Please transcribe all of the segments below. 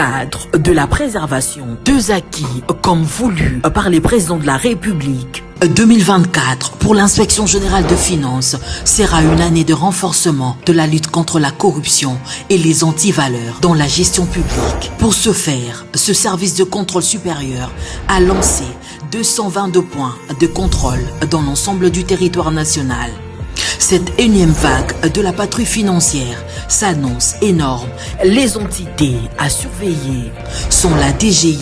cadre de la préservation des acquis comme voulu par les présidents de la République, 2024 pour l'inspection générale de finances sera une année de renforcement de la lutte contre la corruption et les antivaleurs dans la gestion publique. Pour ce faire, ce service de contrôle supérieur a lancé 222 points de contrôle dans l'ensemble du territoire national. Cette énième vague de la patrouille financière s'annonce énorme. Les entités à surveiller sont la DGI,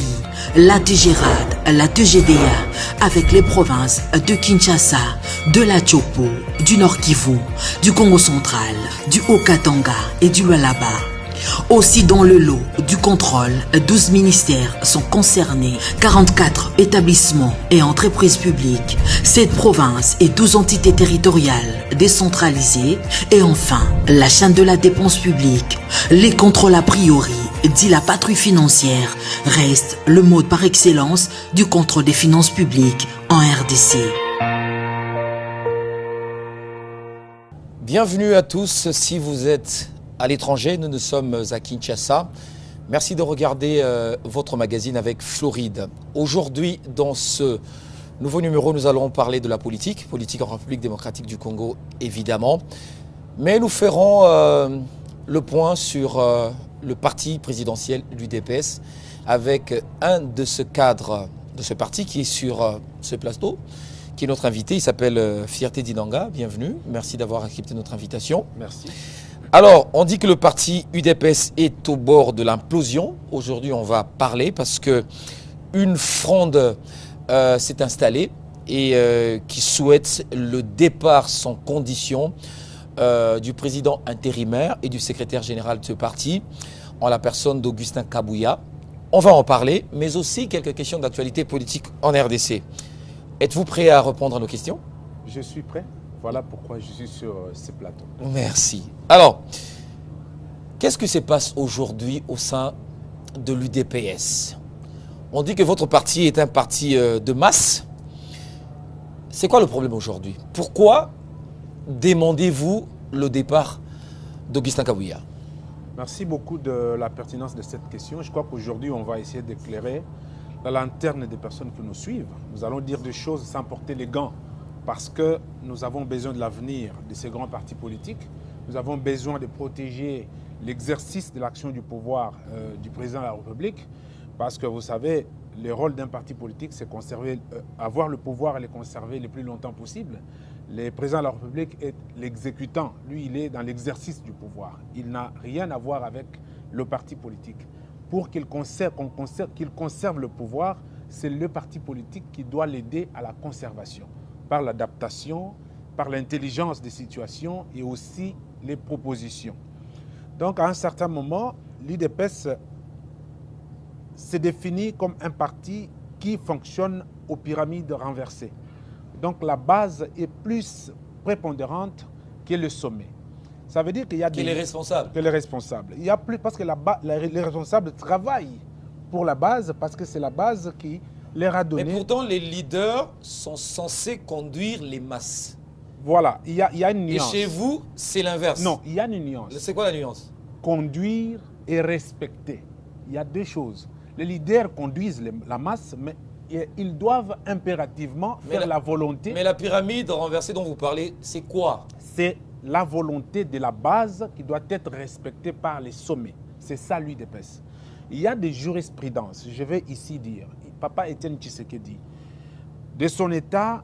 la DGRAD, la DGDA, avec les provinces de Kinshasa, de la Chopo, du Nord Kivu, du Congo central, du Haut-Katanga et du Lualaba. Aussi dans le lot du contrôle, 12 ministères sont concernés, 44 établissements et entreprises publiques, 7 provinces et 12 entités territoriales décentralisées et enfin la chaîne de la dépense publique. Les contrôles a priori, dit la patrouille financière, restent le mode par excellence du contrôle des finances publiques en RDC. Bienvenue à tous si vous êtes à l'étranger, nous sommes à Kinshasa. Merci de regarder votre magazine avec Floride. Aujourd'hui, dans ce nouveau numéro, nous allons parler de la politique en République démocratique du Congo, évidemment. Mais nous ferons le point sur le parti présidentiel, l'UDPS, avec un de ce cadre de ce parti qui est sur ce plateau, qui est notre invité. Il s'appelle Fierté Dinanga. Bienvenue. Merci d'avoir accepté notre invitation. Merci. Alors, on dit que le parti UDPS est au bord de l'implosion. Aujourd'hui, on va parler parce que une fronde s'est installée et qui souhaite le départ sans condition du président intérimaire et du secrétaire général de ce parti, en la personne d'Augustin Kabouya. On va en parler, mais aussi quelques questions d'actualité politique en RDC. Êtes-vous prêt à répondre à nos questions? Je suis prêt. Voilà pourquoi je suis sur ce plateau. Merci. Alors, qu'est-ce qui se passe aujourd'hui au sein de l'UDPS? On dit que votre parti est un parti de masse. C'est quoi le problème aujourd'hui? Pourquoi demandez-vous le départ d'Augustin Kabouya? Merci beaucoup de la pertinence de cette question. Je crois qu'aujourd'hui, on va essayer d'éclairer la lanterne des personnes qui nous suivent. Nous allons dire des choses sans porter les gants, parce que nous avons besoin de l'avenir de ces grands partis politiques. Nous avons besoin de protéger l'exercice de l'action du pouvoir du président de la République, parce que vous savez, le rôle d'un parti politique, c'est conserver, avoir le pouvoir et le conserver le plus longtemps possible. Le président de la République est l'exécutant. Lui, il est dans l'exercice du pouvoir. Il n'a rien à voir avec le parti politique. Pour qu'il conserve le pouvoir, c'est le parti politique qui doit l'aider à la conservation, par l'adaptation, par l'intelligence des situations et aussi les propositions. Donc, à un certain moment, l'UDPS s'est défini comme un parti qui fonctionne aux pyramides renversées. Donc, la base est plus prépondérante que le sommet. Ça veut dire qu'il y a les responsables. Que les responsables. Il y a plus parce que les responsables travaillent pour la base, parce que c'est la base qui leur a donné. Mais pourtant, les leaders sont censés conduire les masses. Voilà, il y a une nuance. Et chez vous, c'est l'inverse. Non, il y a une nuance. C'est quoi la nuance? Conduire et respecter. Il y a deux choses. Les leaders conduisent la masse, mais ils doivent impérativement faire la volonté. Mais la pyramide renversée dont vous parlez, c'est quoi? C'est la volonté de la base qui doit être respectée par les sommets. C'est ça l'UDPS. Il y a des jurisprudences, je vais ici dire, Papa Étienne Tshisekedi, de son état,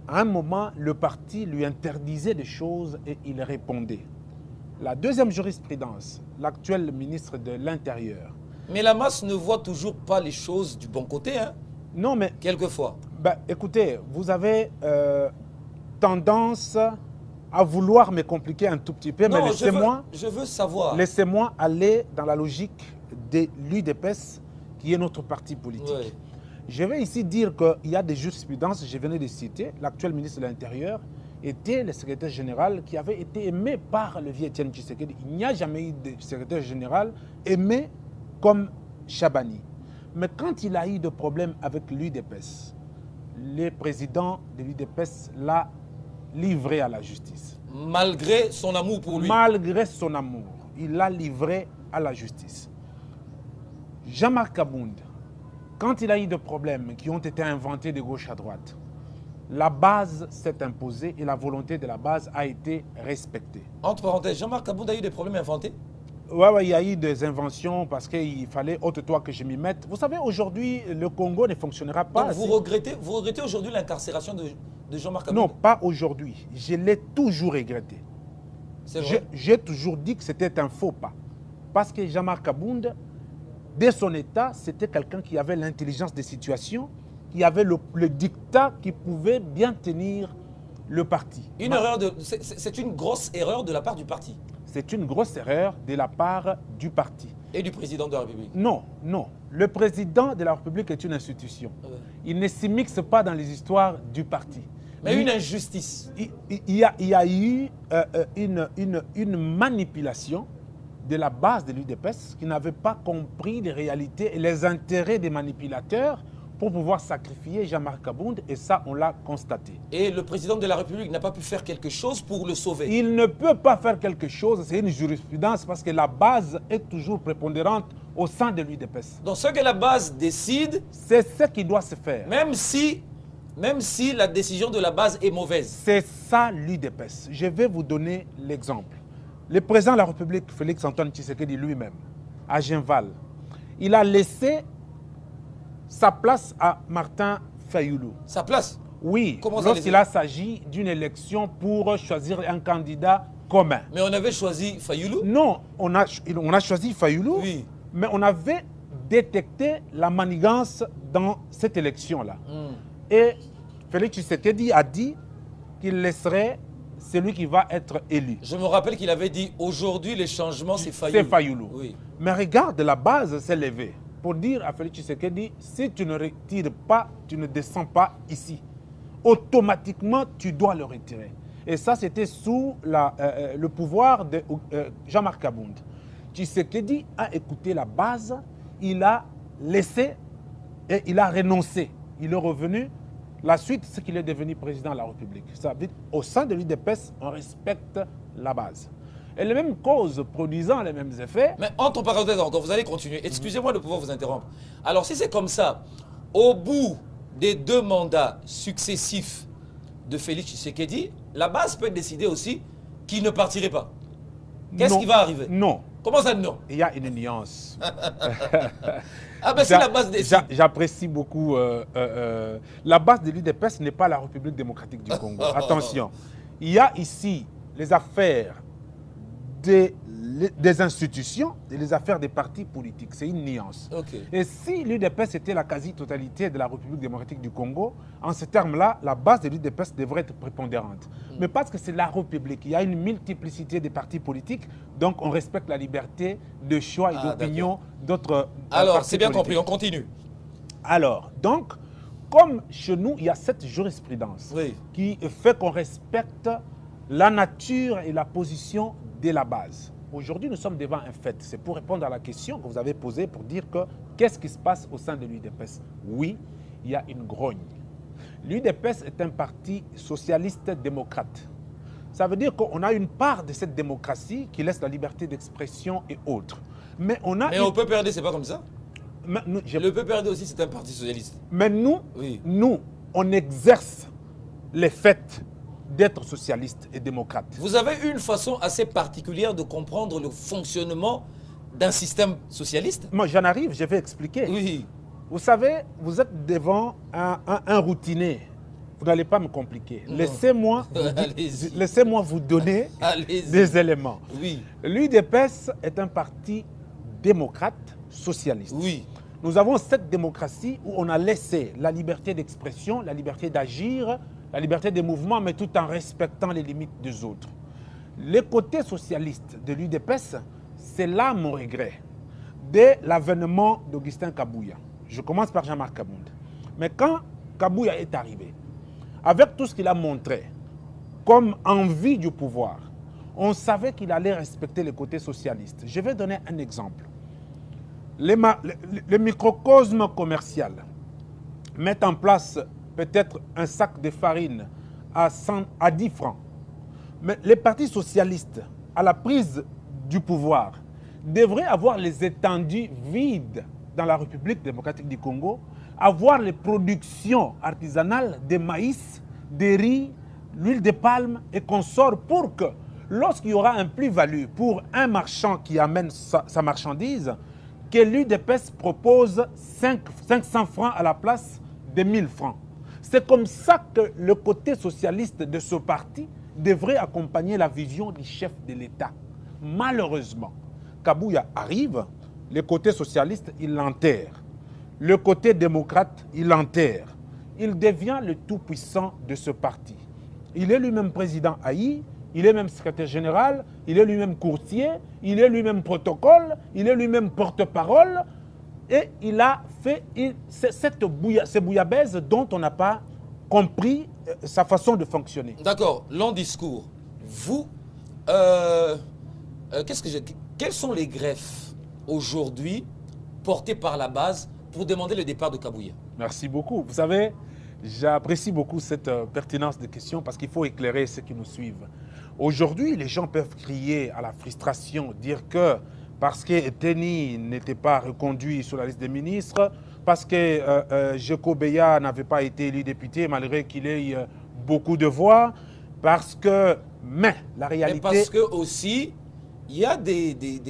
à un moment, le parti lui interdisait des choses et il répondait. La deuxième jurisprudence, l'actuel ministre de l'Intérieur. Mais la masse ne voit toujours pas les choses du bon côté, hein? Non, mais... Quelquefois. Ben, écoutez, vous avez tendance à vouloir me compliquer un tout petit peu, non, mais laissez-moi... Je veux savoir. Laissez-moi aller dans la logique de l'UDPS, qui est notre parti politique. Oui. Je vais ici dire qu'il y a des jurisprudences, je venais de citer, l'actuel ministre de l'Intérieur était le secrétaire général qui avait été aimé par le vieux Étienne Tshisekedi. Il n'y a jamais eu de secrétaire général aimé comme Chabani. Mais quand il a eu des problèmes avec l'UDPS, le président de l'UDPS l'a livré à la justice. Malgré son amour pour lui. Malgré son amour, il l'a livré à la justice. Jean-Marc Kabound, quand il a eu des problèmes qui ont été inventés de gauche à droite, la base s'est imposée et la volonté de la base a été respectée. Entre parenthèses, Jean-Marc Kabound a eu des problèmes inventés? Ouais, il y a eu des inventions parce qu'il fallait, ôte-toi que je m'y mette. Vous savez, aujourd'hui, le Congo ne fonctionnera pas. Donc vous regrettez aujourd'hui l'incarcération de Jean-Marc Kabound? Non, pas aujourd'hui. Je l'ai toujours regretté. C'est vrai? J'ai toujours dit que c'était un faux pas. Parce que Jean-Marc Kabound, dès son état, c'était quelqu'un qui avait l'intelligence des situations, qui avait le dictat qui pouvait bien tenir le parti. C'est une grosse erreur de la part du parti. C'est une grosse erreur de la part du parti. Et du président de la République? Non, non. Le président de la République est une institution. Il ne s'y mixe pas dans les histoires du parti. Mais une injustice. Il y a eu une manipulation de la base de l'UDPS qui n'avait pas compris les réalités et les intérêts des manipulateurs pour pouvoir sacrifier Jean-Marc Kabound, et ça, on l'a constaté. Et le président de la République n'a pas pu faire quelque chose pour le sauver? Il ne peut pas faire quelque chose, c'est une jurisprudence, parce que la base est toujours prépondérante au sein de l'UDPS. Donc ce que la base décide, c'est ce qui doit se faire. Même si la décision de la base est mauvaise. C'est ça l'UDPS. Je vais vous donner l'exemple. Le président de la République, Félix-Antoine Tshisekedi lui-même, à Genval, il a laissé sa place à Martin Fayoulou. Sa place? Oui, lorsqu'il a s'agi d'une élection pour choisir un candidat commun. Mais on avait choisi Fayoulou? Non, on a choisi Fayoulou, oui. Mais on avait détecté la manigance dans cette élection-là. Et Félix Tshisekedi a dit qu'il laisserait celui qui va être élu. Je me rappelle qu'il avait dit aujourd'hui les changements c'est Fayoulou. C'est Fayoulou. Oui. Mais regarde, la base s'est levée pour dire à Félix Tshisekedi, si tu ne retires pas, tu ne descends pas ici. Automatiquement, tu dois le retirer. Et ça, c'était sous le pouvoir de Jean-Marc Kabound. Tshisekedi a écouté la base, il a laissé et il a renoncé. Il est revenu. La suite, c'est qu'il est devenu président de la République. Ça veut dire, au sein de l'UDPS, on respecte la base. Et les mêmes causes produisant les mêmes effets. Mais entre parenthèses encore, vous allez continuer. Excusez-moi de pouvoir vous interrompre. Alors si c'est comme ça, au bout des 2 mandats successifs de Félix Tshisekedi, la base peut décider aussi qu'il ne partirait pas. Qu'est-ce qui va arriver? Non. Comment ça, non? Il y a une nuance. Ah ben c'est la base décide. J'apprécie beaucoup. La base de l'UDPS n'est pas la République démocratique du Congo. Attention. Il y a ici les affaires des institutions et les affaires des partis politiques. C'est une nuance. Okay. Et si l'UDPS était la quasi-totalité de la République démocratique du Congo, en ces termes-là, la base de l'UDPS devrait être prépondérante. Mais parce que c'est la République, il y a une multiplicité de partis politiques, donc on respecte la liberté de choix et d'opinion d'autres partis. Alors, c'est bien compris, on continue. Alors, donc, comme chez nous, il y a cette jurisprudence qui fait qu'on respecte la nature et la position de la base. Aujourd'hui, nous sommes devant un fait. C'est pour répondre à la question que vous avez posée pour dire que qu'est-ce qui se passe au sein de l'UDPS? Oui, il y a une grogne. L'UDPS est un parti socialiste-démocrate. Ça veut dire qu'on a une part de cette démocratie qui laisse la liberté d'expression et autres. Mais on a... Mais au PPRD, c'est pas comme ça? Le PPRD aussi, c'est un parti socialiste. Mais nous, on exerce les faits d'être socialiste et démocrate. Vous avez une façon assez particulière de comprendre le fonctionnement d'un système socialiste? Moi, j'en arrive, je vais expliquer. Oui. Vous savez, vous êtes devant un routinier. Vous n'allez pas me compliquer. Laissez-moi vous donner des éléments. Oui. L'UDPS est un parti démocrate socialiste. Oui. Nous avons cette démocratie où on a laissé la liberté d'expression, la liberté d'agir, la liberté de mouvement, mais tout en respectant les limites des autres. Le côté socialiste de l'UDPS, c'est là mon regret. Dès l'avènement d'Augustin Kabouya, je commence par Jean-Marc Kabound. Mais quand Kabouya est arrivé, avec tout ce qu'il a montré comme envie du pouvoir, on savait qu'il allait respecter le côté socialiste. Je vais donner un exemple. Le microcosme commercial met en place peut-être un sac de farine à 10 francs. Mais les partis socialistes, à la prise du pouvoir, devraient avoir les étendues vides dans la République démocratique du Congo, avoir les productions artisanales de maïs, de riz, l'huile de palme et consorts pour que lorsqu'il y aura un plus-value pour un marchand qui amène sa marchandise, que l'UDPS propose 500 francs à la place de 1000 francs. C'est comme ça que le côté socialiste de ce parti devrait accompagner la vision du chef de l'État. Malheureusement, Kabouya arrive, le côté socialiste, il l'enterre. Le côté démocrate, il l'enterre. Il devient le tout-puissant de ce parti. Il est lui-même président Haï, il est même secrétaire général, il est lui-même courtier, il est lui-même protocole, il est lui-même porte-parole. Et il a fait ces bouillabaisse dont on n'a pas compris sa façon de fonctionner. D'accord, long discours. Vous, quelles sont les greffes aujourd'hui portées par la base pour demander le départ de Kabouya? Merci beaucoup. Vous savez, j'apprécie beaucoup cette pertinence de question parce qu'il faut éclairer ceux qui nous suivent. Aujourd'hui, les gens peuvent crier à la frustration, dire que parce que Teni n'était pas reconduit sur la liste des ministres, parce que Jeko Beya n'avait pas été élu député malgré qu'il ait beaucoup de voix, parce que... Mais la réalité... Mais parce que aussi, il y a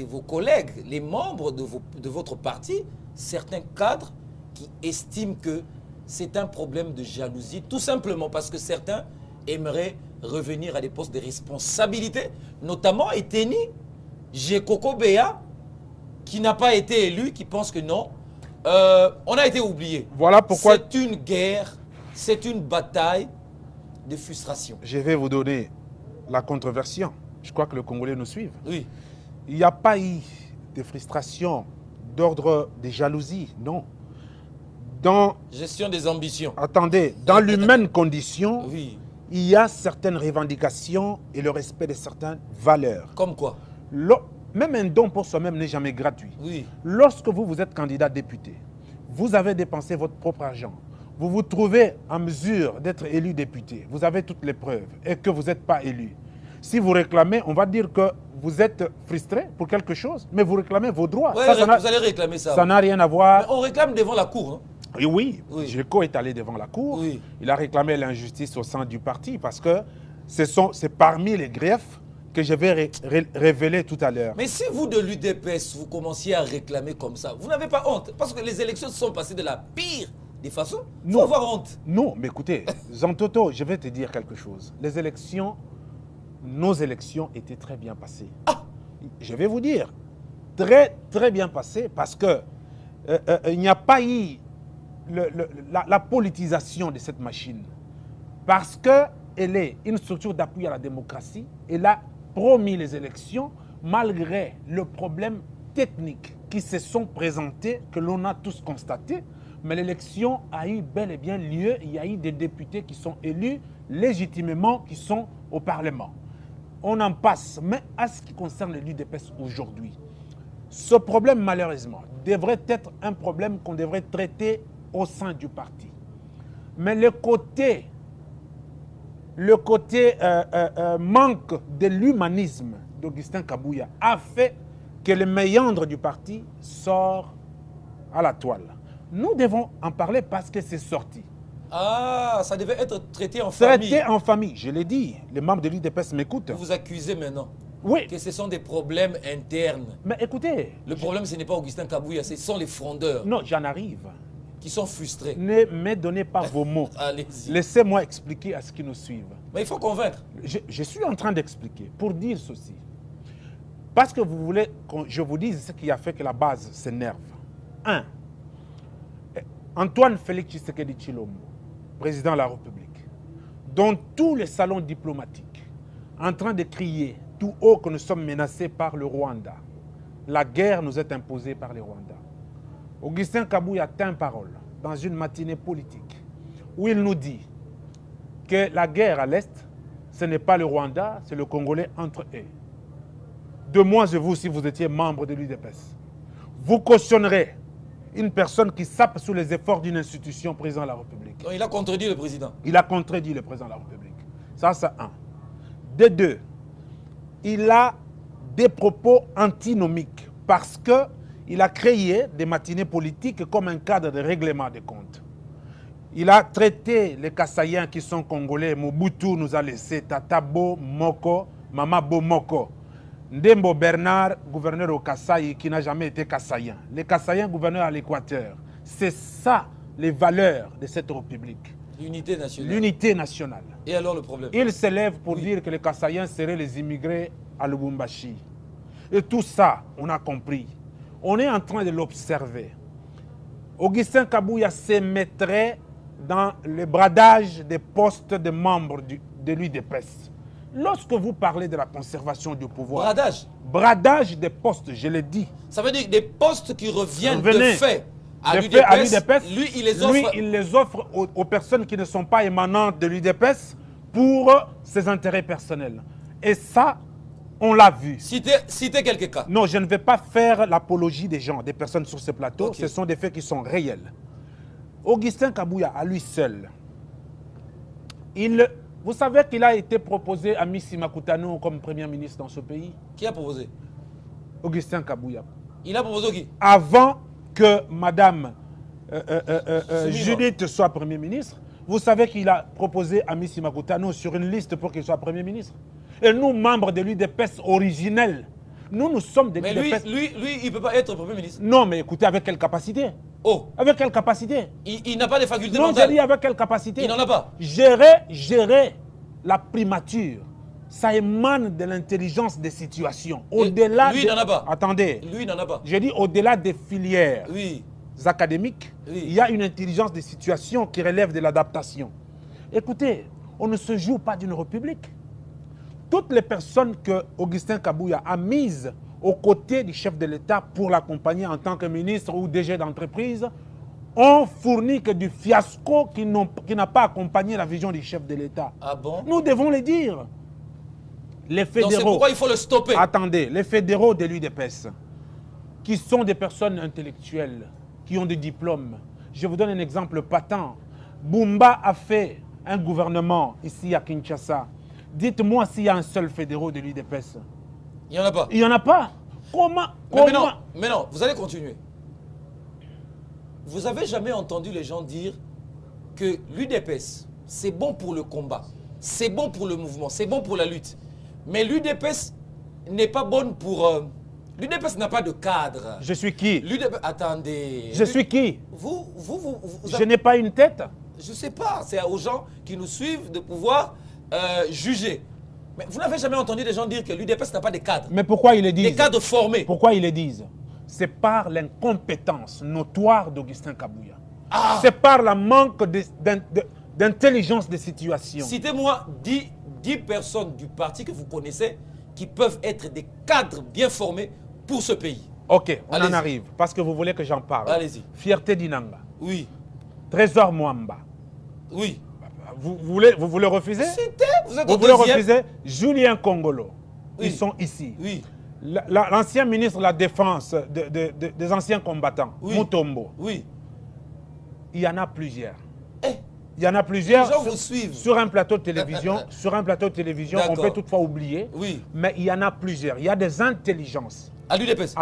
vos collègues, les membres de votre parti, certains cadres qui estiment que c'est un problème de jalousie, tout simplement parce que certains aimeraient revenir à des postes de responsabilité, notamment Eteni, Jeko Beya, qui n'a pas été élu, qui pense que non, on a été oublié. Voilà pourquoi... C'est une guerre, c'est une bataille de frustration. Je vais vous donner la controversion. Je crois que les Congolais nous suivent. Oui. Il n'y a pas eu de frustration d'ordre de jalousie, non. Dans... Gestion des ambitions. Attendez, dans l'humaine condition, oui. Il y a certaines revendications et le respect de certaines valeurs. Comme quoi? Même un don pour soi-même n'est jamais gratuit. Oui. Lorsque vous êtes candidat député, vous avez dépensé votre propre argent, vous vous trouvez en mesure d'être élu député, vous avez toutes les preuves et que vous n'êtes pas élu. Si vous réclamez, on va dire que vous êtes frustré pour quelque chose, mais vous réclamez vos droits. Ouais, vous allez réclamer ça. Ça n'a rien à voir. Mais on réclame devant la cour. Hein? Et oui, Jeko est allé devant la cour. Oui. Il a réclamé l'injustice au sein du parti parce que c'est parmi les greffes que je vais révéler tout à l'heure. Mais si vous, de l'UDPS, vous commenciez à réclamer comme ça, vous n'avez pas honte? Parce que les élections sont passées de la pire des façons. Il faut avoir honte. Non, mais écoutez, Zantoto, je vais te dire quelque chose. Les élections, nos élections étaient très bien passées. Ah. Je vais vous dire, très, très bien passées parce que il n'y a pas eu la politisation de cette machine. Parce qu'elle est une structure d'appui à la démocratie. Elle a promis les élections malgré le problème technique qui se sont présentés, que l'on a tous constaté. Mais l'élection a eu bel et bien lieu. Il y a eu des députés qui sont élus légitimement, qui sont au Parlement. On en passe. Mais à ce qui concerne l'UDPS aujourd'hui, ce problème, malheureusement, devrait être un problème qu'on devrait traiter au sein du parti. Mais le côté manque de l'humanisme d'Augustin Kabouya a fait que le méandre du parti sort à la toile. Nous devons en parler parce que c'est sorti. Ah, ça devait être traité en famille. Traité en famille, je l'ai dit. Les membres de l'UDPS m'écoutent. Vous vous accusez maintenant oui. Que ce sont des problèmes internes. Mais écoutez... Le problème, ce n'est pas Augustin Kabouya, ce sont les frondeurs. Non, j'en arrive. Qui sont frustrés. Ne me donnez pas vos mots. Allez-y. Laissez-moi expliquer à ceux qui nous suivent. Mais il faut convaincre. Je suis en train d'expliquer pour dire ceci. Parce que vous voulez que je vous dise ce qui a fait que la base s'énerve. 1. Antoine Félix Tshisekedi Tshilombo, président de la République, dans tous les salons diplomatiques, en train de crier tout haut que nous sommes menacés par le Rwanda. La guerre nous est imposée par le Rwanda. Augustin Kabouya tient parole dans une matinée politique où il nous dit que la guerre à l'Est, ce n'est pas le Rwanda, c'est le Congolais entre eux. De moi et vous, si vous étiez membre de l'UDPS, vous cautionnerez une personne qui sape sous les efforts d'une institution, président de la République. Donc, il a contredit le président. Il a contredit le président de la République. Ça, c'est un. De deux, il a des propos antinomiques parce que il a créé des matinées politiques comme un cadre de règlement des comptes. Il a traité les Kassaïens qui sont congolais. Mobutu nous a laissé Tatabo Moko, Mamabo Moko. Ndembo Bernard, gouverneur au Kasaï, qui n'a jamais été Kassaïen. Les Kassaïens, gouverneurs à l'Équateur. C'est ça, les valeurs de cette République. L'unité nationale. L'unité nationale. Et alors le problème? Il s'élève pour dire que les Kassaïens seraient les immigrés à Lubumbashi. Et tout ça, on a compris. On est en train de l'observer. Augustin Kabouya se mettrait dans le bradage des postes de membres de l'UDPS. Lorsque vous parlez de la conservation du pouvoir... Bradage? Bradage des postes, je l'ai dit. Ça veut dire des postes qui reviennent de fait à l'UDPS. Lui, il les offre aux personnes qui ne sont pas émanantes de l'UDPS pour ses intérêts personnels. Et ça, on l'a vu. Citez quelques cas. Non, je ne vais pas faire l'apologie des gens, des personnes sur ce plateau. Okay. Ce sont des faits qui sont réels. Augustin Kabouya, à lui seul, vous savez qu'il a été proposé à Missi Makutano comme Premier ministre dans ce pays? Qui a proposé? Augustin Kabouya. Il a proposé qui? Avant que Madame Judith soit Premier ministre, vous savez qu'il a proposé à Missi Makutano sur une liste pour qu'il soit Premier ministre. Et nous, membres de l'UDPS originel, nous sommes des l'UDPS. Mais lui, il ne peut pas être Premier ministre. Non, mais écoutez, avec quelle capacité? Oh. Avec quelle capacité? Il n'a pas de faculté mentale. Non, j'ai dit avec quelle capacité? Il n'en a pas. Gérer la primature, ça émane de l'intelligence des situations. Au-delà lui, il n'en a pas. Attendez. Lui, il n'en a pas. J'ai dit au-delà des filières académiques, il y a une intelligence des situations qui relève de l'adaptation. Écoutez, on ne se joue pas d'une république. Toutes les personnes que Augustin Kabouya a mises aux côtés du chef de l'État pour l'accompagner en tant que ministre ou DG d'entreprise ont fourni que du fiasco qui n'a pas accompagné la vision du chef de l'État. Ah bon? Nous devons le dire. Les fédéraux... Donc c'est pourquoi il faut le stopper. Attendez, les fédéraux de l'UDPS, qui sont des personnes intellectuelles, qui ont des diplômes. Je vous donne un exemple patent. Bumba a fait un gouvernement ici à Kinshasa. Dites-moi s'il y a un seul fédéraux de l'UDPS. Il n'y en a pas. Il n'y en a pas. Comment mais non, vous allez continuer. Vous n'avez jamais entendu les gens dire que l'UDPS, c'est bon pour le combat, c'est bon pour le mouvement, c'est bon pour la lutte. Mais l'UDPS n'est pas bonne pour... l'UDPS n'a pas de cadre. Je suis qui? Attendez. Je suis qui? Vous Je n'ai pas une tête? Je ne sais pas. C'est aux gens qui nous suivent de pouvoir juger. Mais vous n'avez jamais entendu des gens dire que l'UDPS n'a pas de cadre. Mais pourquoi ils le disent? Des cadres formés. Pourquoi ils le disent? C'est par l'incompétence notoire d'Augustin Kabouya. Ah. C'est par le manque d'intelligence des situations. Citez-moi 10 personnes du parti que vous connaissez qui peuvent être des cadres bien formés pour ce pays. Ok, on en arrive, parce que vous voulez que j'en parle. Allez-y. Fierté d'Inanga. Oui. Trésor Mwamba. Oui. Vous voulez refuser? Vous voulez refuser? Julien Kongolo. Oui. Ils sont ici. Oui. L'ancien ministre de la Défense des anciens combattants, oui. Mutombo. Oui. Il y en a plusieurs. Eh. Il y en a plusieurs. Les gens vous suivent. Sur un plateau de télévision, on peut toutefois oublier. Oui. Mais il y en a plusieurs. Il y a des intelligences. À l'UDPS.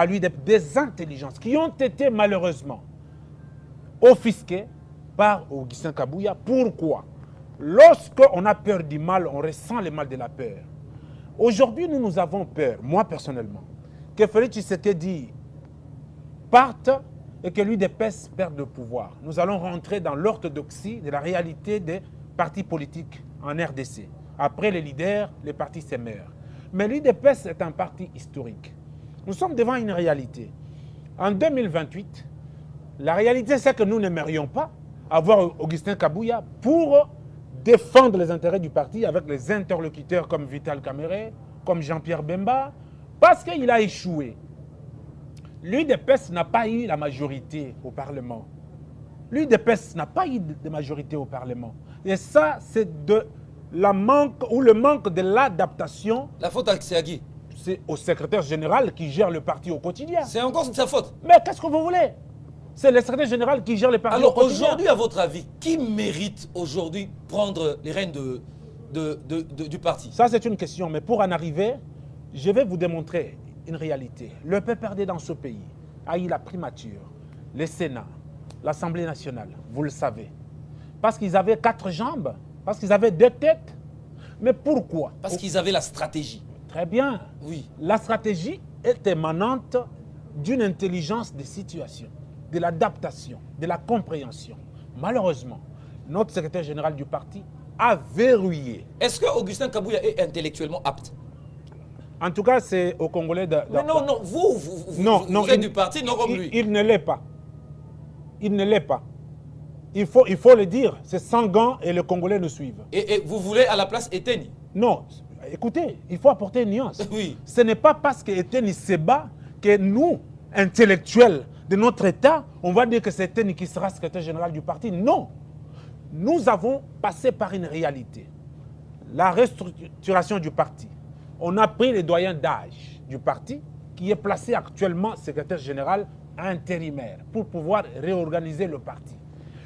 Des intelligences qui ont été malheureusement offusquées par Augustin Kabouya. Pourquoi? Lorsqu'on a peur du mal, on ressent le mal de la peur. Aujourd'hui, nous avons peur, moi personnellement, que Félix Tshisekedi parte et que l'UDPS perde le pouvoir. Nous allons rentrer dans l'orthodoxie de la réalité des partis politiques en RDC. Après les leaders, les partis s'émeurent. Mais l'UDPS est un parti historique. Nous sommes devant une réalité. En 2028, la réalité c'est que nous n'aimerions pas avoir Augustin Kabouya pour défendre les intérêts du parti avec les interlocuteurs comme Vital Kamerhe, comme Jean-Pierre Bemba, parce qu'il a échoué. L'UDPS n'a pas eu la majorité au Parlement. L'UDPS n'a pas eu de majorité au Parlement. Et ça, c'est le manque de l'adaptation. La faute c'est à qui? C'est au secrétaire général qui gère le parti au quotidien. C'est encore de sa faute. Mais qu'est-ce que vous voulez? C'est le secrétaire général qui gère le parti au quotidien. Alors aujourd'hui, à votre avis, qui mérite aujourd'hui prendre les rênes du parti? Ça, c'est une question. Mais pour en arriver, je vais vous démontrer une réalité. Le peuple perdait dans ce pays. a eu la primature, le Sénat, l'Assemblée nationale, vous le savez. Parce qu'ils avaient 4 jambes, parce qu'ils avaient 2 têtes. Mais pourquoi? Parce qu'ils avaient la stratégie. Très bien. Oui. La stratégie est émanante d'une intelligence des situations, de l'adaptation, de la compréhension. Malheureusement, notre secrétaire général du parti a verrouillé. Est-ce que Augustin Kabouya est intellectuellement apte? En tout cas, c'est aux Congolais de... Mais non, non, vous êtes du parti, non comme lui. Il ne l'est pas. Il ne l'est pas. Il faut le dire, c'est sans gants et les Congolais nous suivent. Et vous voulez à la place Eteni? Non, écoutez, il faut apporter une nuance. Oui. Ce n'est pas parce que Eteni se bat que nous, intellectuels de notre État, on va dire que c'est Eteni qui sera secrétaire général du parti. Non. Nous avons passé par une réalité. La restructuration du parti. On a pris les doyens d'âge du parti, qui est placé actuellement secrétaire général intérimaire, pour pouvoir réorganiser le parti.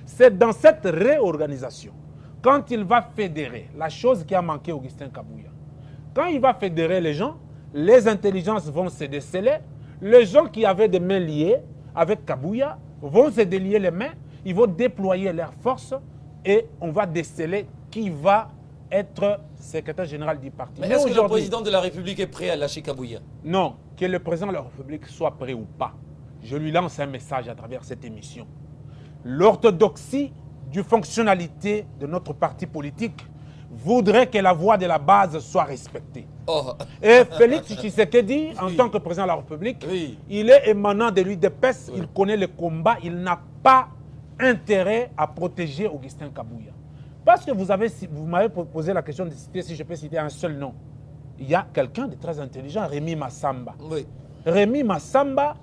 C'est dans cette réorganisation, quand il va fédérer, la chose qui a manqué à Augustin Kabouya, quand il va fédérer les gens, les intelligences vont se déceler, les gens qui avaient des mains liées avec Kabouya vont se délier les mains, ils vont déployer leurs forces et on va déceler qui va être secrétaire général du parti. Mais est-ce que le président de la République est prêt à lâcher Kabouya? Non, que le président de la République soit prêt ou pas. Je lui lance un message à travers cette émission. L'orthodoxie du fonctionnalité de notre parti politique voudrait que la voix de la base soit respectée. Oh. Et Félix Tshisekedi, en tant que président de la République, il est émanant de l'UDPS, il connaît le combat, il n'a pas intérêt à protéger Augustin Kabouya. Parce que vous m'avez posé la question de citer, si je peux citer un seul nom. Il y a quelqu'un de très intelligent, Rémi Massamba. Oui. Rémi Massamba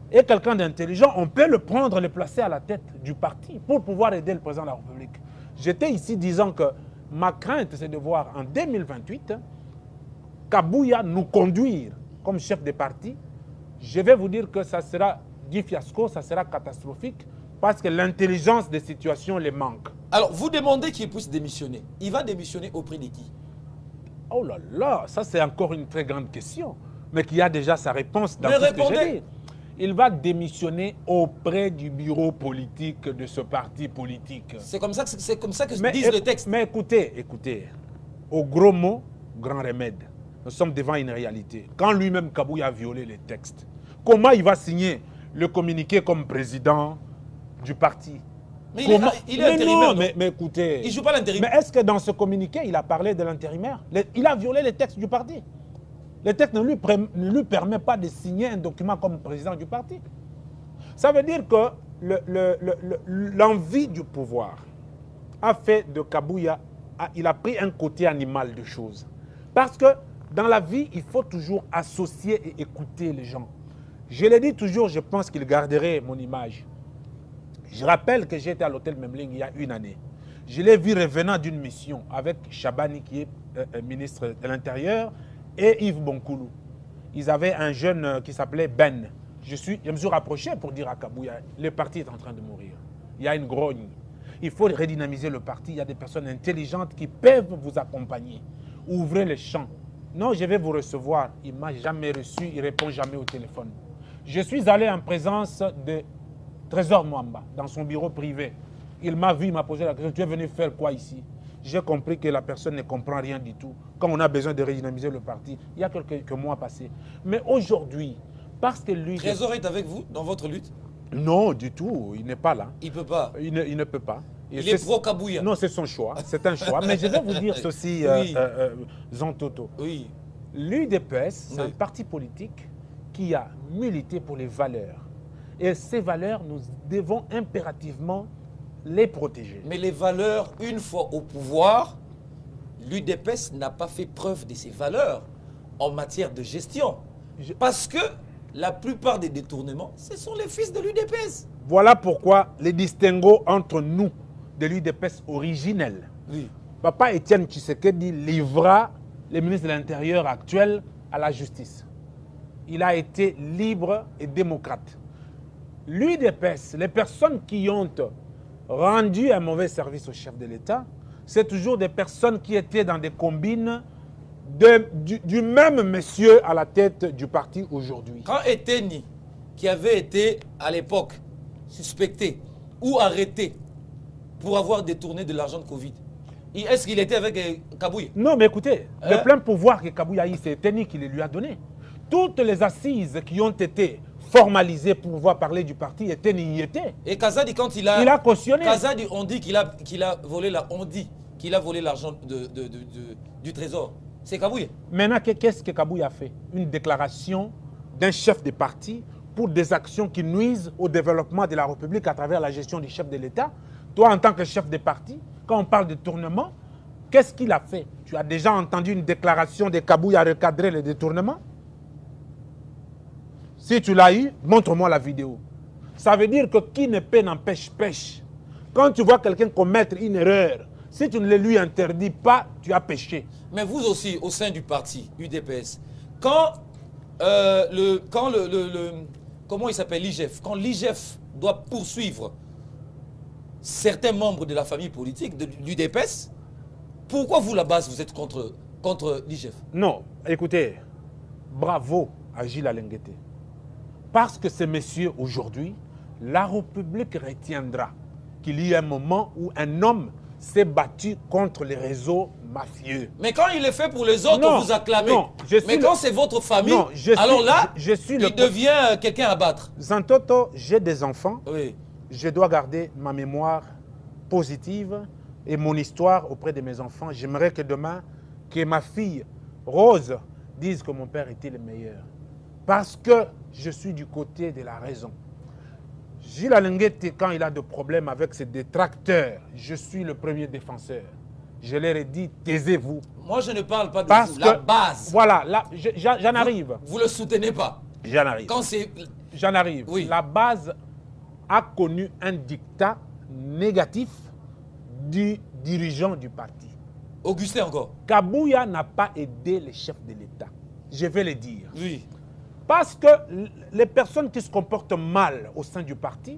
est quelqu'un d'intelligent, on peut le prendre, le placer à la tête du parti pour pouvoir aider le président de la République. J'étais ici disant que ma crainte, c'est de voir en 2028, Kabouya nous conduire comme chef de parti. Je vais vous dire que ça sera du fiasco, ça sera catastrophique, parce que l'intelligence des situations les manque. Alors, vous demandez qu'il puisse démissionner. Il va démissionner auprès de qui? Oh là là, ça c'est encore une très grande question, mais qui a déjà sa réponse dans Mais tout ce que j'ai répondez. dit. Il va démissionner auprès du bureau politique de ce parti politique. C'est comme ça que Mais, disent les textes. mais écoutez, au gros mot, grand remède. Nous sommes devant une réalité. Quand lui-même Kabouya a violé les textes, comment il va signer le communiqué comme président du parti? Mais il est intérimaire. Non, mais écoutez. Il ne joue pas l'intérimaire. Mais est-ce que dans ce communiqué, il a parlé de l'intérimaire? Il a violé les textes du parti. Le texte ne lui permet pas de signer un document comme président du parti. Ça veut dire que l'envie du pouvoir a fait de Kabouya, il a pris un côté animal de choses. Parce que dans la vie, il faut toujours associer et écouter les gens. Je l'ai dit toujours, je pense qu'il garderait mon image. Je rappelle que j'étais à l'hôtel Memling il y a une année. Je l'ai vu revenant d'une mission avec Chabani, qui est ministre de l'Intérieur, et Yves Bonkoulou. Ils avaient un jeune qui s'appelait Ben. Je me suis rapproché pour dire à Kabouya, le parti est en train de mourir. Il y a une grogne. Il faut redynamiser le parti. Il y a des personnes intelligentes qui peuvent vous accompagner. Ouvrez les champs. Non, je vais vous recevoir. Il ne m'a jamais reçu, il ne répond jamais au téléphone. Je suis allé en présence de Trésor Mwamba, dans son bureau privé. Il m'a vu, il m'a posé la question, tu es venu faire quoi ici? J'ai compris que la personne ne comprend rien du tout. Quand on a besoin de redynamiser le parti, il y a quelques mois passés. Mais aujourd'hui, parce que lui... Trésor est avec vous dans votre lutte? Non, du tout. Il n'est pas là. Il ne peut pas. Il ne peut pas. Il est pro-Kabouya. Non, c'est son choix. C'est un choix. Mais je vais vous dire ceci, Oui. Zantoto. Oui. L'UDPS, c'est un Oui. parti politique qui a milité pour les valeurs. Et ces valeurs, nous devons impérativement les protéger. Mais les valeurs, une fois au pouvoir, l'UDPS n'a pas fait preuve de ses valeurs en matière de gestion. Parce que la plupart des détournements, ce sont les fils de l'UDPS. Voilà pourquoi les distinguos entre nous, de l'UDPS originel. Oui. Papa Étienne Tshisekedi livra le ministre de l'Intérieur actuel à la justice. Il a été libre et démocrate. L'UDPS, les personnes qui ont rendu un mauvais service au chef de l'État, c'est toujours des personnes qui étaient dans des combines du même monsieur à la tête du parti aujourd'hui. Quand Eteni qui avait été, à l'époque, suspecté ou arrêté pour avoir détourné de l'argent de Covid. Est-ce qu'il était avec Kabouya? Non, mais écoutez, le plein pouvoir que Kabouya a eu, c'est Teni qui le lui a donné. Toutes les assises qui ont été formalisées pour pouvoir parler du parti, Teni y était. Et Kazadi, quand il a cautionné. Kazadi, on dit qu'il a volé l'argent du trésor. C'est Kabouya. Maintenant, qu'est-ce que Kabouya a fait? Une déclaration d'un chef de parti pour des actions qui nuisent au développement de la République à travers la gestion du chef de l'État. Toi, en tant que chef de parti, quand on parle de tournement, qu'est-ce qu'il a fait? Tu as déjà entendu une déclaration de Kabouya recadrer le détournement? Si tu l'as eu, montre-moi la vidéo. Ça veut dire que qui ne paie n'empêche pêche. Quand tu vois quelqu'un commettre une erreur, si tu ne le lui interdis pas, tu as péché. Mais vous aussi, au sein du parti UDPS, comment il s'appelle, l'IGF, quand l'IGF doit poursuivre certains membres de la famille politique de l'UDPS, pourquoi vous, la base, vous êtes contre l'IGF? Non, écoutez, bravo à Gilles Alenguete. Parce que ces messieurs, aujourd'hui, la République retiendra qu'il y a un moment où un homme s'est battu contre les réseaux mafieux. Mais quand il est fait pour les autres, non, vous acclamez. Non, mais quand c'est votre famille, non, alors là, il devient quelqu'un à battre. Zantoto, j'ai des enfants. Oui. Je dois garder ma mémoire positive et mon histoire auprès de mes enfants. J'aimerais que demain, que ma fille Rose dise que mon père était le meilleur. Parce que je suis du côté de la raison. Gilles Alenguete, quand il a des problèmes avec ses détracteurs, je suis le premier défenseur. Je leur ai dit, taisez-vous. Moi, je ne parle pas de Parce vous, que, la base. Voilà, j'en arrive. Vous ne le soutenez pas. J'en arrive. Quand c'est... J'en arrive. Oui. La base a connu un dictat négatif du dirigeant du parti. Augustin encore. Kabouya n'a pas aidé les chefs de l'État. Je vais le dire. Oui. Parce que les personnes qui se comportent mal au sein du parti,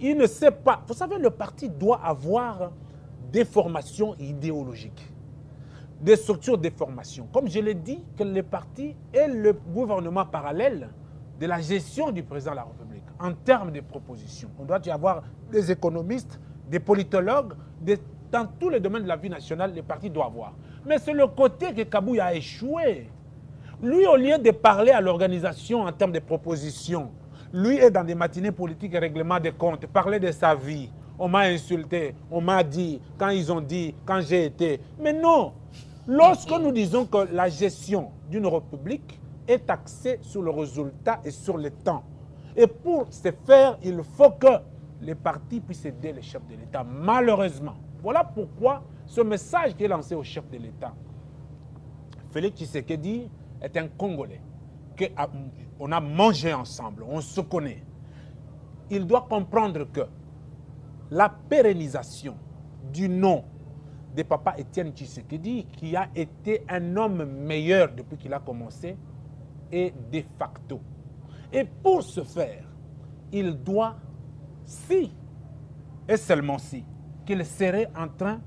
ils ne savent pas. Vous savez, le parti doit avoir des formations idéologiques, des structures de formation. Comme je l'ai dit, que le parti est le gouvernement parallèle de la gestion du président de la République en termes de propositions. On doit y avoir des économistes, des politologues, dans tous les domaines de la vie nationale, le parti doit avoir. Mais c'est le côté que Kabouya a échoué. Lui, au lieu de parler à l'organisation en termes de propositions, lui est dans des matinées politiques et règlements de comptes, parler de sa vie. On m'a insulté, on m'a dit, quand ils ont dit, quand j'ai été. Mais non, lorsque nous disons que la gestion d'une république est axée sur le résultat et sur le temps. Et pour ce faire, il faut que les partis puissent aider les chefs de l'État, malheureusement. Voilà pourquoi ce message qui est lancé au chef de l'État, Félix Tshisekedi, est un Congolais, qu'on a mangé ensemble, on se connaît. Il doit comprendre que la pérennisation du nom de papa Étienne Tshisekedi, qui a été un homme meilleur depuis qu'il a commencé, est de facto. Et pour ce faire, il doit, si, et seulement si, qu'il serait en train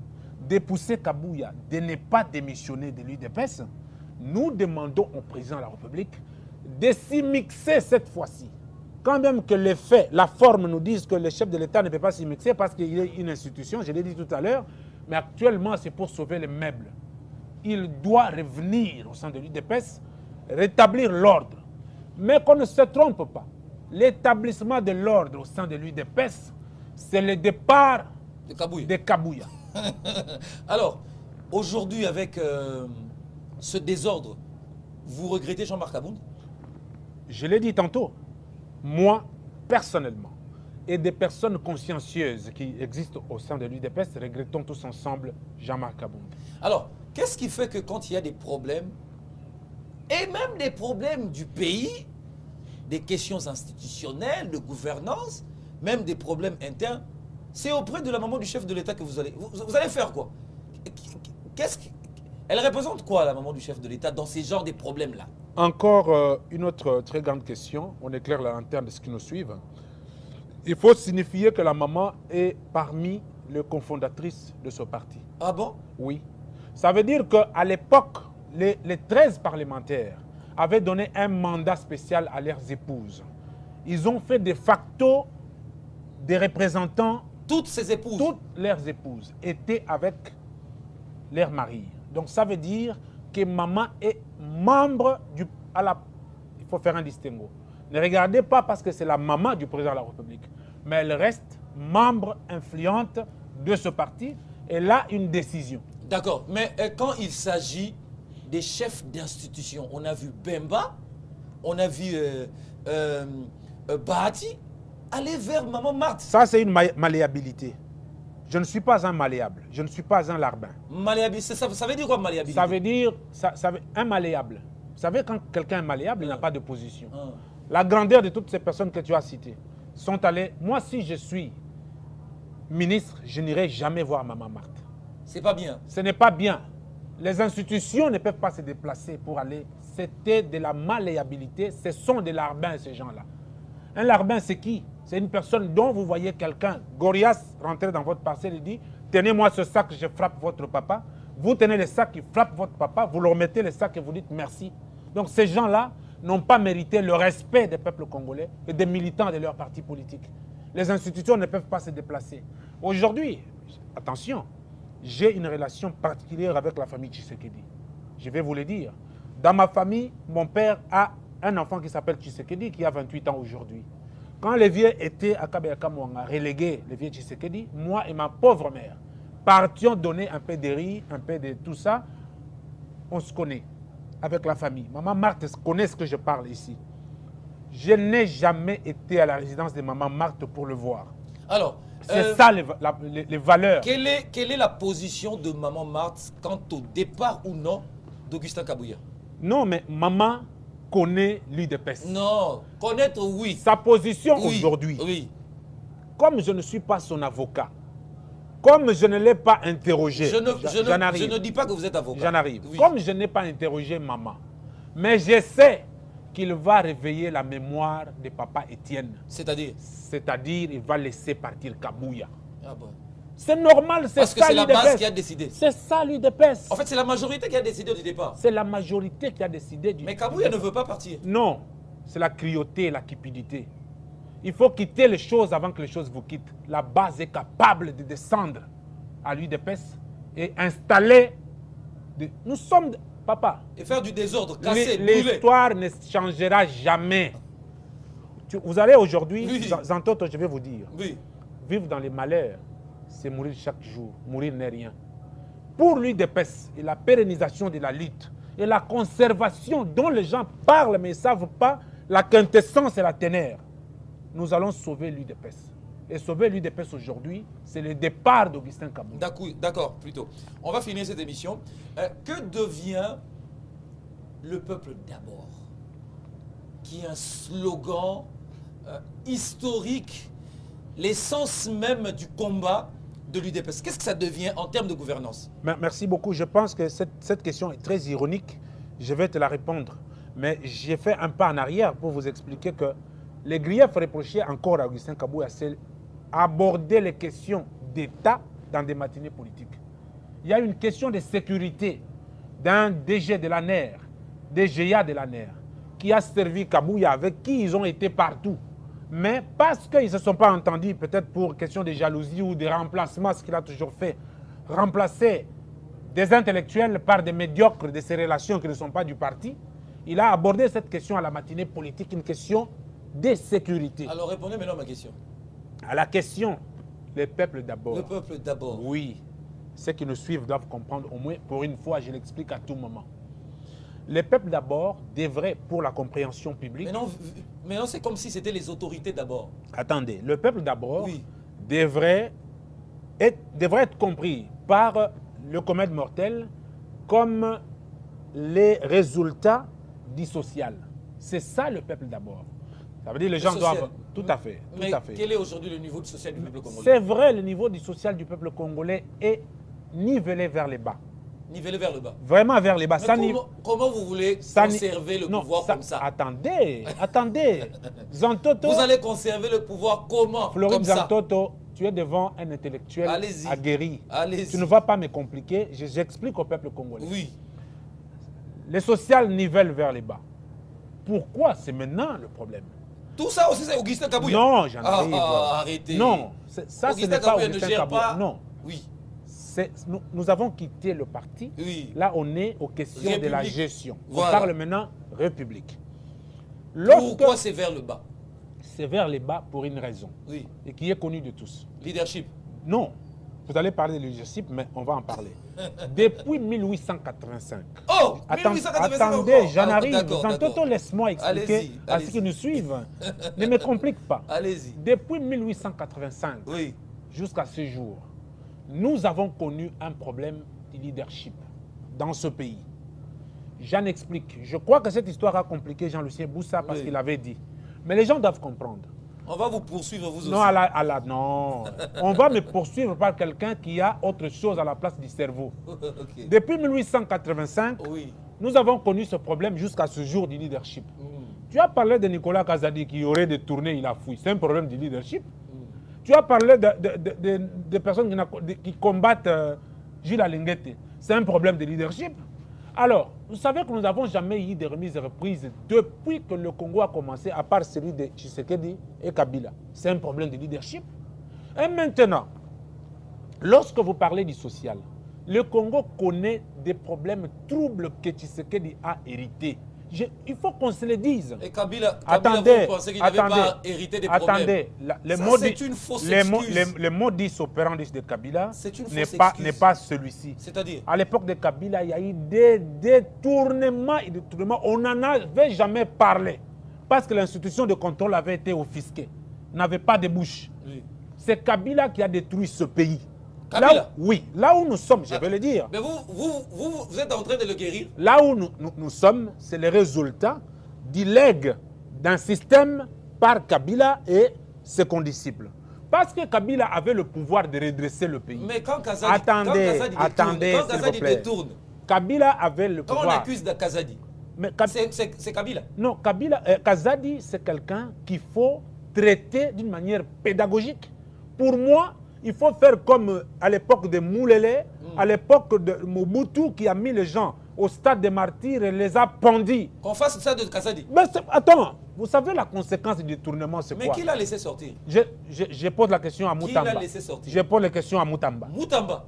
de pousser Kabouya de ne pas démissionner de l'UDPS, nous demandons au président de la République de s'y mixer cette fois-ci. Quand même que les faits, la forme nous disent que le chef de l'État ne peut pas s'y mixer parce qu'il est une institution, je l'ai dit tout à l'heure, mais actuellement c'est pour sauver les meubles. Il doit revenir au sein de l'UDPS, rétablir l'ordre. Mais qu'on ne se trompe pas, l'établissement de l'ordre au sein de l'UDPS, c'est le départ de Kabouya. Alors, aujourd'hui avec ce désordre, vous regrettez Jean-Marc Abound? Je l'ai dit tantôt, moi, personnellement, et des personnes consciencieuses qui existent au sein de l'UDPS, regrettons tous ensemble Jean-Marc Abound. Alors, qu'est-ce qui fait que quand il y a des problèmes, et même des problèmes du pays, des questions institutionnelles, de gouvernance, même des problèmes internes, c'est auprès de la maman du chef de l'État que vous allez faire quoi? Elle représente quoi, la maman du chef de l'État, dans ces genres de problèmes-là? Encore une autre très grande question, on éclaire la lanterne de ce qui nous suivent. Il faut signifier que la maman est parmi les cofondatrices de ce parti. Ah bon? Oui. Ça veut dire qu'à l'époque, les 13 parlementaires avaient donné un mandat spécial à leurs épouses. ils ont fait de facto des représentants. Toutes ses épouses. Toutes leurs épouses étaient avec leur mari. Donc ça veut dire que maman est membre du... il faut faire un distinguo. Ne regardez pas parce que c'est la maman du président de la République, mais elle reste membre influente de ce parti. Elle a une décision. D'accord, mais quand il s'agit des chefs d'institution, on a vu Bemba, on a vu Bahati aller vers Maman Marthe. Ça, c'est une malléabilité. Je ne suis pas un malléable. Je ne suis pas un larbin. Malléable, ça veut dire quoi malléabilité? Ça veut dire un malléable. Vous savez, quand quelqu'un est malléable, il n'a pas de position. La grandeur de toutes ces personnes que tu as citées sont allées... Moi, si je suis ministre, je n'irai jamais voir Maman Marthe. C'est pas bien. Ce n'est pas bien. Les institutions ne peuvent pas se déplacer pour aller. C'était de la malléabilité. Ce sont des larbins, ces gens-là. Un larbin, c'est qui? C'est une personne dont vous voyez quelqu'un, Gorias, rentrer dans votre parcelle et dit « Tenez-moi ce sac, je frappe votre papa ». Vous tenez le sac qui frappe votre papa, vous leur mettez le sac et vous dites « Merci ». Donc ces gens-là n'ont pas mérité le respect des peuples congolais et des militants de leur parti politique. Les institutions ne peuvent pas se déplacer. Aujourd'hui, attention, j'ai une relation particulière avec la famille Tshisekedi. Je vais vous le dire. Dans ma famille, mon père a un enfant qui s'appelle Tshisekedi, qui a 28 ans aujourd'hui. Quand les vieux étaient à Kabeyaka Mwanga, relégués, les vieux Tshisekedi, moi et ma pauvre mère, partions donner un peu de riz, un peu de tout ça. On se connaît avec la famille. Maman Marthe connaît ce que je parle ici. Je n'ai jamais été à la résidence de Maman Marthe pour le voir. Alors, c'est ça les valeurs. Quelle est la position de Maman Marthe quant au départ ou non d'Augustin Kabouya? Non, mais maman connaît l'UDPS. Non, connaître, oui. Sa position Oui, aujourd'hui, oui. comme je ne suis pas son avocat, comme je ne l'ai pas interrogé, Je ne dis pas que vous êtes avocat. J'en arrive. Oui. Comme je n'ai pas interrogé maman, mais je sais qu'il va réveiller la mémoire de papa Étienne. C'est-à-dire? C'est-à-dire, il va laisser partir Kabouya. Ah bon. C'est normal, c'est ça. Parce que c'est la base qui a décidé. C'est ça l'UDPS. En fait, c'est la majorité qui a décidé du départ. C'est la majorité qui a décidé du... Mais Kabouya ne veut pas partir. Non, c'est la cruauté, la cupidité. Il faut quitter les choses avant que les choses vous quittent. La base est capable de descendre à l'UDPS et installer... Nous sommes... Papa, Et faire du désordre, casser, brûler. l'histoire ne changera jamais. Vous allez aujourd'hui, Oui. Zantoto, je vais vous dire, Oui. vivre dans les malheurs, c'est mourir chaque jour. Mourir n'est rien. Pour l'UDPS et la pérennisation de la lutte et la conservation dont les gens parlent mais ne savent pas la quintessence et la ténère, nous allons sauver l'UDPS. Et sauver l'UDPS aujourd'hui, c'est le départ d'Augustin Kabouya. D'accord, plutôt. On va finir cette émission. Que devient le peuple d'abord? Qui est un slogan historique, l'essence même du combat de l'UDPS. Qu'est-ce que ça devient en termes de gouvernance? Merci beaucoup. Je pense que cette question est très ironique. Je vais te la répondre. Mais j'ai fait un pas en arrière pour vous expliquer que les griefs reprochés encore à Augustin Kabouya, c'est aborder les questions d'État dans des matinées politiques. Il y a une question de sécurité d'un DG de l'ANER, DGA de l'ANER, qui a servi Kabouya, avec qui ils ont été partout. Mais parce qu'ils ne se sont pas entendus, peut-être pour question de jalousie ou de remplacement, ce qu'il a toujours fait, remplacer des intellectuels par des médiocres de ces relations qui ne sont pas du parti, il a abordé cette question à la matinée politique, une question de sécurité. Alors répondez maintenant à ma question. À la question, le peuple d'abord. Le peuple d'abord. Oui. Ceux qui nous suivent doivent comprendre, au moins pour une fois, je l'explique à tout moment. Le peuple d'abord devrait, pour la compréhension publique... Mais non, c'est comme si c'était les autorités d'abord. Attendez, le peuple d'abord Oui. devrait être compris par le commun mortel comme les résultats du social. C'est ça le peuple d'abord. Ça veut dire que les gens doivent... Tout à fait. Mais tout à fait. quel est aujourd'hui le niveau du social du peuple congolais? C'est vrai, le niveau du social du peuple congolais est nivelé vers les bas. Nivelé vers le bas. Vraiment vers les bas. Mais comment vous voulez conserver le pouvoir comme ça? Attendez. Zantoto. Vous allez conserver le pouvoir comment? Floride comme ça? Zantoto, tu es devant un intellectuel aguerri. Allez-y. Tu ne vas pas me compliquer. J'explique au peuple congolais. Oui. Le social nivelle vers les bas. Pourquoi? C'est maintenant le problème. Tout ça aussi, c'est Augustin Kabouya. Non, j'en arrive. Arrêtez. Non, ça, ce n'est pas Augustin Kabouya. Non. Oui. Nous avons quitté le parti. Oui. Là, on est aux questions République. de la gestion. Voilà. On parle maintenant République. Pourquoi c'est vers le bas? C'est vers le bas pour une raison. Oui. Et qui est connue de tous. Leadership. Non. Vous allez parler de leadership, mais on va en parler. Depuis 1885. Oh, 1885. Attendez, j'en arrive. D'accord. Toto, laisse-moi expliquer à ceux qui nous suivent. Ne me complique pas. Allez-y. Depuis 1885 Oui. jusqu'à ce jour, nous avons connu un problème de leadership dans ce pays. J'en explique. Je crois que cette histoire a compliqué Jean-Lucien Boussa parce qu'il avait dit. Mais les gens doivent comprendre. On va vous poursuivre, vous aussi. Non, non. On va me poursuivre par quelqu'un qui a autre chose à la place du cerveau. Okay. Depuis 1885, Oui. nous avons connu ce problème jusqu'à ce jour du leadership. Tu as parlé de Nicolas Kazadi qui aurait détourné, il a fouillé. C'est un problème du leadership. Tu as parlé de personnes qui combattent Gilles Alinguete. C'est un problème de leadership. Alors, vous savez que nous n'avons jamais eu de remises et reprises depuis que le Congo a commencé, à part celui de Tshisekedi et Kabila. C'est un problème de leadership. Et maintenant, lorsque vous parlez du social, le Congo connaît des problèmes troubles que Tshisekedi a hérités. Il faut qu'on se le dise. Et Kabila, attendez, vous pensez qu'il n'avait pas hérité des problèmes? Attendez, c'est une fausse excuse. Le modus operandi de Kabila n'est pas celui-ci. C'est-à-dire? À l'époque de Kabila, il y a eu des détournements. On n'en avait jamais parlé. Parce que l'institution de contrôle avait été offusquée. N'avait pas de bouche. Oui. C'est Kabila qui a détruit ce pays. Kabila? Là où nous sommes, je vais le dire. Mais vous êtes en train de le guérir? Là où nous sommes, c'est le résultat du legs d'un système par Kabila et ses condisciples. Parce que Kabila avait le pouvoir de redresser le pays. Mais quand Kazadi détourne, Kabila avait le pouvoir. Quand on accuse de Kazadi, c'est Kabila? Non, Kazadi, c'est quelqu'un qu'il faut traiter d'une manière pédagogique. Pour moi, il faut faire comme à l'époque de Moulele, à l'époque de Mobutu qui a mis les gens au stade des martyrs et les a pendus. Qu'on fasse ça de Kazadi? Mais attends, vous savez la conséquence du détournement, c'est quoi? Mais qui l'a laissé sortir? Je pose la question à Moutamba. Qui l'a laissé sortir? Je pose la question à Moutamba. Moutamba?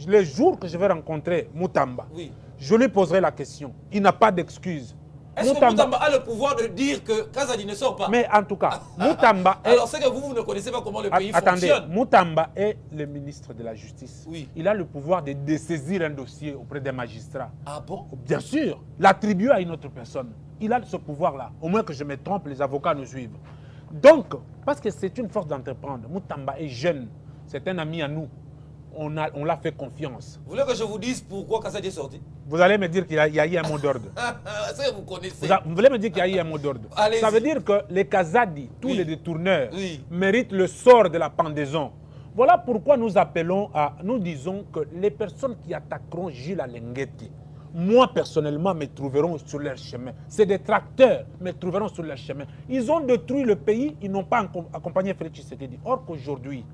Le jour que je vais rencontrer Moutamba, oui, je lui poserai la question. Il n'a pas d'excuse. Est-ce que Moutamba a le pouvoir de dire que Kazadi ne sort pas? Mais en tout cas, Moutamba est... Alors c'est que vous ne connaissez pas comment le pays fonctionne. Moutamba est le ministre de la Justice. Oui. Il a le pouvoir de dessaisir un dossier auprès des magistrats. Ah bon? Bien sûr. L'attribuer à une autre personne. Il a ce pouvoir-là. Au moins que je me trompe, les avocats nous suivent. Donc, parce que c'est une force d'entreprendre. Moutamba est jeune. C'est un ami à nous. On l'a fait confiance. Vous voulez que je vous dise pourquoi Kazadi est sorti? Vous allez me dire qu'il y a eu un mot d'ordre. Ça, vous connaissez. Vous voulez me dire qu'il y a eu un mot d'ordre. Ça veut dire que les Kazadi, tous les détourneurs, méritent le sort de la pendaison. Voilà pourquoi nous disons que les personnes qui attaqueront Gilles Alinguete, moi personnellement, me trouveront sur leur chemin. C'est des tracteurs, me trouveront sur leur chemin. Ils ont détruit le pays, ils n'ont pas accompagné Félix Tshisekedi. Or qu'aujourd'hui,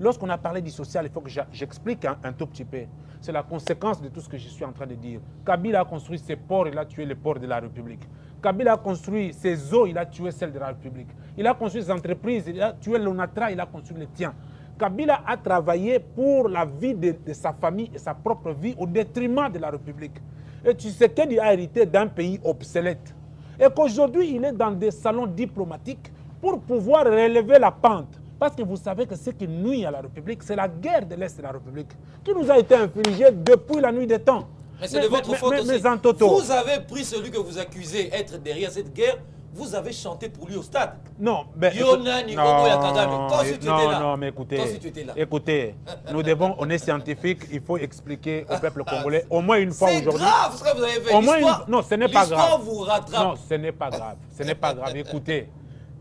lorsqu'on a parlé du social, il faut que j'explique un tout petit peu. C'est la conséquence de tout ce que je suis en train de dire. Kabila a construit ses ports, il a tué les ports de la République. Kabila a construit ses eaux, il a tué celles de la République. Il a construit ses entreprises, il a tué l'ONATRA, il a construit les tiens. Kabila a travaillé pour la vie de sa famille et sa propre vie au détriment de la République. Et tu sais qu'il a hérité d'un pays obsolète. Et qu'aujourd'hui, il est dans des salons diplomatiques pour pouvoir relever la pente. Parce que vous savez que ce qui nuit à la République, c'est la guerre de l'Est de la République, qui nous a été infligée depuis la nuit des temps. Mais c'est de votre faute aussi. Vous avez pris celui que vous accusez être derrière cette guerre, vous avez chanté pour lui au stade. Non, mais... Non, mais écoutez, on est scientifique, il faut expliquer au peuple congolais, au moins une fois aujourd'hui... C'est grave ce que vous avez fait. Non, ce n'est pas grave. L'histoire vous rattrape. Non, ce n'est pas grave. Ce n'est pas grave. Écoutez,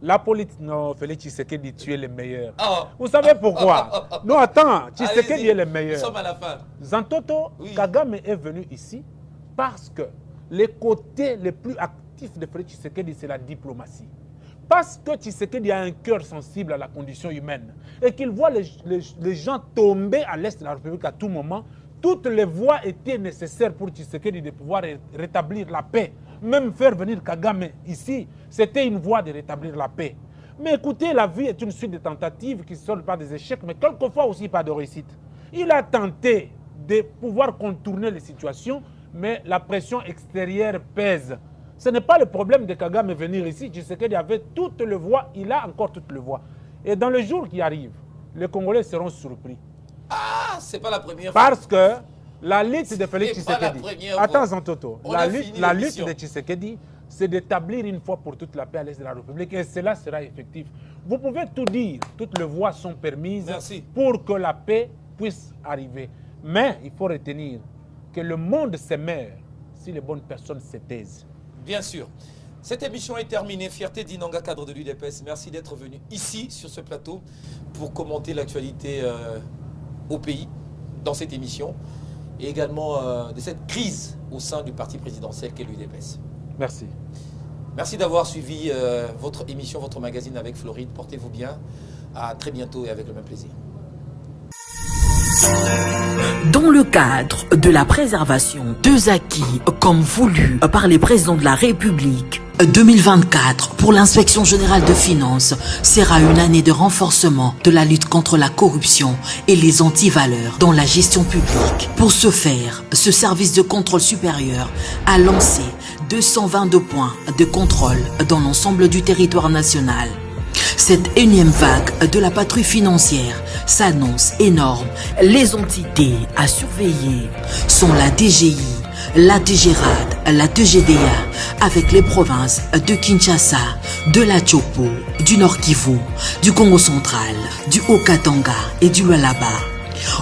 la politique... Non, Félix Tshisekedi, tu es le meilleur. Vous savez pourquoi? Non, attends, Tshisekedi est le meilleur. Nous sommes à la fin. Zantoto, Kagame est venu ici parce que les côtés les plus actifs de Félix Tshisekedi, c'est la diplomatie. Parce que Tshisekedi a un cœur sensible à la condition humaine et qu'il voit les gens tomber à l'est de la République à tout moment, toutes les voies étaient nécessaires pour Tshisekedi de pouvoir rétablir la paix. même faire venir Kagame ici, c'était une voie de rétablir la paix. Mais écoutez, la vie est une suite de tentatives qui ne sont pas des échecs, mais quelquefois aussi pas de réussite. Il a tenté de pouvoir contourner les situations, mais la pression extérieure pèse. Ce n'est pas le problème de Kagame venir ici. Tshisekedi avait toutes les voix, il a encore toutes les voix. Et dans les jours qui arrivent, les Congolais seront surpris. Ah, c'est pas la première fois. Parce que la lutte de Félix Tshisekedi... Attends, Toto. La lutte de Tshisekedi, c'est d'établir une fois pour toutes la paix à l'est de la République. Et cela sera effectif. Vous pouvez tout dire. Toutes les voix sont permises pour que la paix puisse arriver. Mais il faut retenir que le monde se meurt si les bonnes personnes se taisent. Bien sûr. Cette émission est terminée. Fierté d'Inanga, cadre de l'UDPS. Merci d'être venu ici, sur ce plateau, pour commenter l'actualité au pays, dans cette émission, et également de cette crise au sein du parti présidentiel qu'est l'UDPS. Merci. Merci d'avoir suivi votre émission, votre magazine avec Floride. Portez-vous bien. À très bientôt et avec le même plaisir. Dans le cadre de la préservation des acquis comme voulu par les présidents de la République, 2024 pour l'inspection générale de finances sera une année de renforcement de la lutte contre la corruption et les antivaleurs dans la gestion publique. Pour ce faire, ce service de contrôle supérieur a lancé 222 points de contrôle dans l'ensemble du territoire national. Cette énième vague de la patrouille financière s'annonce énorme. Les entités à surveiller sont la DGI, la DGRAD, la DGDA, avec les provinces de Kinshasa, de la Chopo, du Nord Kivu, du Congo central, du Haut-Katanga et du Lualaba.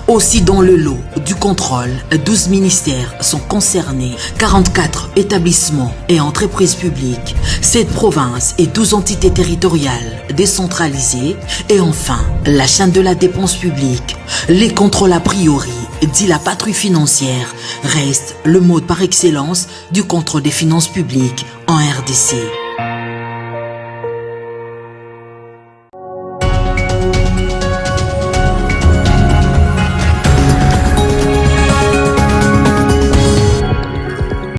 Aussi dans le lot du contrôle, 12 ministères sont concernés, 44 établissements et entreprises publiques, 7 provinces et 12 entités territoriales décentralisées et enfin la chaîne de la dépense publique. Les contrôles a priori, dit la patrouille financière, restent le mode par excellence du contrôle des finances publiques en RDC.